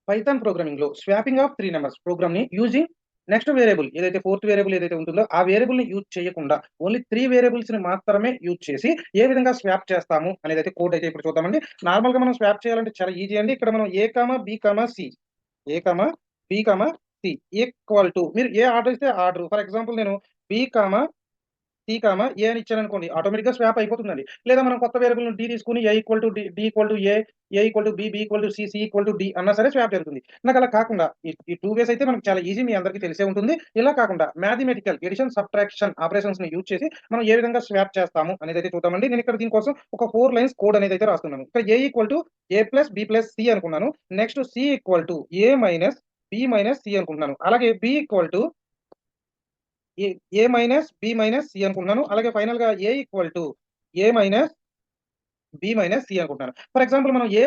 Python ప్రోగ్రామింగ్‌లో swapping of 3 numbers ప్రోగ్రామ్‌ని using next variable ఏదైతే fourth variable ఏదైతే ఉంటుందో ఆ వేరియబుల్‌ని యూజ్ చేయకుండా ఓన్లీ 3 వేరియబుల్స్‌ని మాత్రమే యూజ్ చేసి ఏ విధంగా స్వాప్ చేస్తాము అనేదైతే కోడ్ అయితే ఇప్పుడు చూద్దామండి. నార్మల్‌గా మనం స్వాప్ చేయాలంటే చాలా ఈజీ అండి. ఇక్కడ మనం A, B, C A, B, C equal to మీరు ఏ ఆర్డర్ ఇస్తే ఆర్డర్. ఫర్ ఎగ్జాంపుల్ నేను బి, సి, ఏ అని ఇచ్చాననుకోండి ఆటోమేటిక్‌గా స్వాప్ అయిపోతుందండి. లేదా మనం కొత్త వేరియబుల్‌ని డి తీసుకొని A equal to D, D equal to A, A equal to B, B equal to C, C equal to D అన్నా సరే స్వాప్ జరుగుతుంది. నాకలా కాకుండా ఈ 2 వేస్ అయితే మనకు చాలా ఈజీ మీ అందరికీ తెలిసే ఉంటుంది. ఇలా కాకుండా మ్యాథమెటికల్ అడిషన్, సబ్ట్రాక్షన్ ఆపరేషన్స్‌ని యూజ్ చేసి మనం ఏ విధంగా స్వాప్ చేస్తాము అనేదైతే చూద్దామండి. నేను ఇక్కడ దీనికోసం ఒక 4 లైన్స్ కోడ్ అనేదైతే రాస్తున్నాను. ఇక్కడ A equal to A plus B plus C అనుకున్నాను. Next C equal to A minus B minus C అనుకుంటున్నాను. అలాగే B equal to A A minus B minus C అనుకుంటున్నాను. అలాగే ఫైనల్‌గా A equal to A minus B minus C అనుకుంటున్నాను. For example మనం A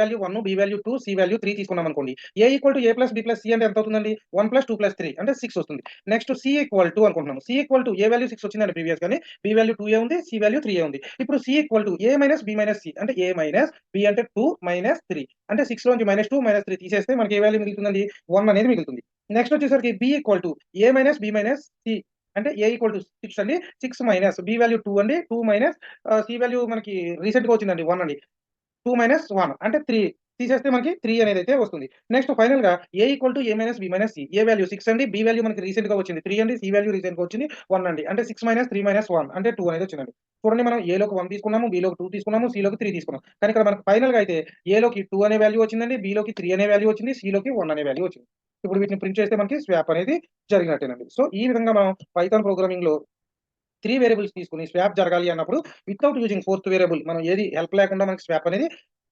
value 1, B value 2, C value 3 తీసుకున్నామనుకోండి. A equal to A plus B plus C అంటే ఎంత అవుతుందండి? 1 plus 2 plus 3 అంటే 6 వస్తుంది. నెక్స్ట్ సి ఈక్వల్ టు అనుకుంటున్నాము. C equal to A value 6 వచ్చిందండి ప్రీవియస్ గానే. బి వాల్యూ 2 ఉంది. సి వాల్యూ 3 ఉంది. ఇప్పుడు C equal to A minus B minus C అంటే ఏ మైనస్ బి అంటే 2 మైనస్ 3 అంటే 6 లోంచి -2 -3 తీసేస్తే మనకి ఏ వాల్యూ మిగులుతుందండి? 1 అనేది మిగులుతుంది. నెక్స్ట్ వచ్చేసరికి B equal to A minus B minus C అంటే ఏ ఈక్వల్ టు 6 అండి. 6 మైనస్ బి వాల్యూ 2 అండి. 2 మైనస్ సి వాల్యూ మనకి రీసెంట్‌గా వచ్చిందండి 1 అండి. 2 - 1 అంటే 3 తీసేస్తే మనకి 3 అనేదైతే వస్తుంది. నెక్స్ట్ ఫైనల్‌గా A equal to A minus B minus C. A value 6 అండి. బి వాల్యూ మనకి రీసెంట్‌గా వచ్చింది 3 అండి. సి వాల్యూ రీసెంట్‌గా వచ్చింది 1 అండి. అంటే 6 - 3 - 1 అంటే 2 అనేది వచ్చిందండి. చూడండి మనం ఏలోకి 1 తీసుకున్నాము, బిలోకి 2 తీసుకున్నాము, సిలోకి 3 తీసుకున్నాం. కానీ ఇక్కడ మనకు ఫైనల్‌గా అయితే ఏలోకి 2 అనే వాల్యూ వచ్చిందండి. బిలోకి 3 అనే వాల్యూ వచ్చింది. సిలోకి 1 అనే వాల్యూ వచ్చింది. ఇప్పుడు వీటిని ప్రింట్ చేస్తే మనకి స్వాప్ అనేది జరిగినట్టేనండి. సో, ఈ విధంగా మనం పైథాన్ ప్రోగ్రామింగ్‌లో 3 వేరియబుల్స్ తీసుకొని స్వాప్ జరగాలి అన్నప్పుడు వితౌట్ యూజింగ్ ఫోర్త్ వేరియబుల్ మనం ఏది హెల్ప్ లేకుండా మనకి స్వాప్ అనేది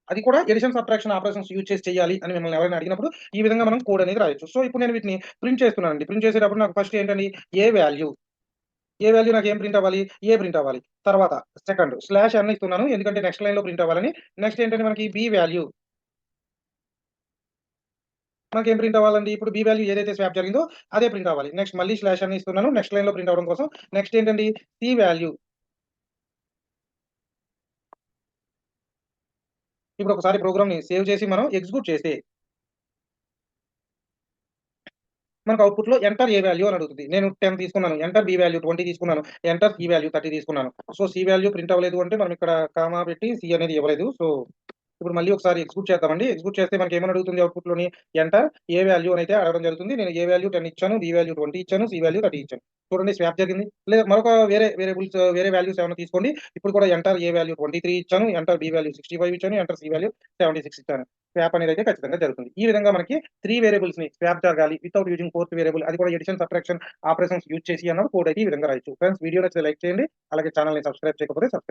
అది కూడా అడిషన్, సబ్ట్రాక్షన్ ఆపరేషన్స్ యూజ్ చేసి చేయాలి అని మిమ్మల్ని ఎవరైనా అడిగినప్పుడు ఈ విధంగా మనం కోడ్ అనేది రాయొచ్చు. సో, ఇప్పుడు నేను వీటిని ప్రింట్ చేస్తున్నానండి. ప్రింట్ చేసేటప్పుడు నాకు ఫస్ట్ ఏంటండి ఏ వాల్యూ, ఏ వాల్యూ నాకు ఏం ప్రింట్ అవ్వాలి? ఏ ప్రింట్ అవ్వాలి. తర్వాత సెకండ్ స్లాష్ n ఇస్తున్నాను. ఎందుకంటే నెక్స్ట్ లైన్‌లో ప్రింట్ అవ్వాలని. నెక్స్ట్ ఏంటంటే మనకి బి వాల్యూ మనకేం ప్రింట్ అవ్వాలండి? ఇప్పుడు బి వాల్యూ ఏదైతే స్వాప్ జరిగిందో అదే ప్రింట్ అవ్వాలి. నెక్స్ట్ మళ్ళీ స్లాష్ n ఇస్తున్నాను. నెక్స్ట్ లైన్‌లో ప్రింట్ అవ్వడం కోసం. నెక్స్ట్ ఏంటండి సి వాల్యూ ఇప్పుడు ఒకసారి ప్రోగ్రామ్‌ని సేవ్ చేసి మనం ఎగ్జిక్యూట్ చేస్తే మనకు అవుట్‌పుట్‌లో ఎంటర్ ఏ వాల్యూ అని అడుగుతది. నేను 10 తీసుకున్నాను. ఎంటర్ బి వాల్యూ 20 తీసుకున్నాను. ఎంటర్ సి వాల్యూ 30 తీసుకున్నాను. సో, సి వాల్యూ ప్రింట్ అవ్వలేదు అంటే మనం ఇక్కడ కామా పెట్టి సి అనేది ఇవ్వలేదు. సో, ఇప్పుడు మళ్ళీ ఒకసారి ఎగ్జిక్యూట్ చేద్దామండి. ఎగ్జిక్యూట్ చేస్తే మనకేమని అడుగుతుంది అవుట్‌పుట్‌లోని ఎంటర్ ఏ వాల్యూ అనైతే అడగడం జరుగుతుంది. నేను ఏ వాల్యూ 10 ఇచ్చాను. బి వాల్యూ 20 ఇచ్చాను. సి వాల్యూ 30 ఇచ్చాను. చూడండి స్వాప్ జరిగింది. లేదా మరొక వేరే వేరియబుల్స్ వేరే వాల్యూస్ ఏమైనా తీసుకోండి. ఇప్పుడు కూడా ఎంటర్ ఏ వాల్యూ 23 ఇచ్చాను. ఎంటర్ బి వాల్యూ 65 ఇచ్చాను. ఎంటర్ సి వాల్యూ 76 ఇచ్చాను. స్వాప్ అనేదైతే ఖచ్చితంగా జరుగుతుంది. ఈ విధంగా మనకి 3 వేరియబుల్స్‌ని స్వాప్ జరగాలి వితౌట్ యూజింగ్ ఫోర్త్ వేరియబుల్ అది కూడా అడిషన్, సబ్ట్రాక్షన్ ఆపరేషన్స్ యూజ్ చేసి అన్నప్పుడు కోడ్ అయితే ఈ విధంగా రాయొచ్చు. ఫ్రెండ్స్ వీడియో నచ్చితే లైక్ చేయండి. అలాగే ఛానెల్‌ని సబ్స్క్రైబ్ చేయకపోతే సబ్స్క్రైబ్